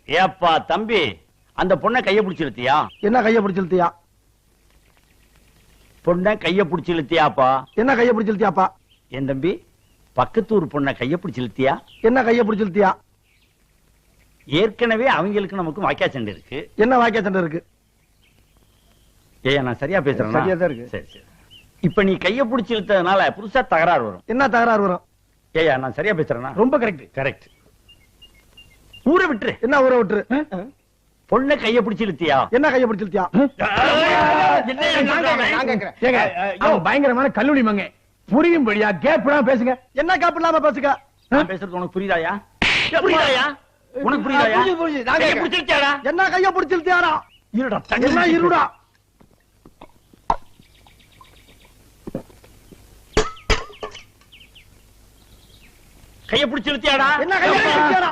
ஏப்பா தம்பி, அந்த பொண்ணை கைய பிடிச்சு இழுத்தியா? என்ன கைய பிடிச்சு இழுத்தியா? பொண்ணை கைய பிடிச்சு இழுத்தியாப்பா? என்ன கைய பிடிச்சு இழுத்தியாப்பா? என் தம்பி, பக்கத்தூர் பொண்ணை கைய பிடிச்சு இழுத்தியா? என்ன கைய பிடிச்சு இழுத்தியா? ஏற்கனவே அவங்களுக்கு நமக்கு வாக்கியா சண்டை இருக்கு. என்ன வாக்கியா சண்டை இருக்கு? ஏய், நான் சரியா பேசுறேன்? சரியா தான் இருக்கு. சரி சரி. இப்ப நீ கைய பிடிச்சு இழுத்ததுனால புதுசா தகராறு வரும். என்ன தகராறு வரும்? ஏயா, நான் சரியா பேசுறேன்னா? ரொம்ப கரெக்ட். கரெக்ட். ஊரை விட்டுரு. என்ன ஊரை விட்டுரு? பொண்ணை கைய பிடிச்சு இழுத்தியா? என்ன கைய பிடிச்சு இழுத்தியா? பயங்கரமான கல்லூரி மங்க புரியும்படியா கேப்லாம் பேசுங்க. என்ன கேப் இல்லாம பேசுங்க? நான் பேசுறது உனக்கு புரியுதாயா? புரியுதாயா? உனக்கு புரியுதாயா? கைய பிடிச்சு இழுத்தியாடா? என்ன கைய பிடிச்சு இழுத்தியாடா? இருடா, என்ன இருடா? கைய பிடிச்சு இழுத்தியாடா? என்ன கைய பிடிச்சு இழுத்தியாடா?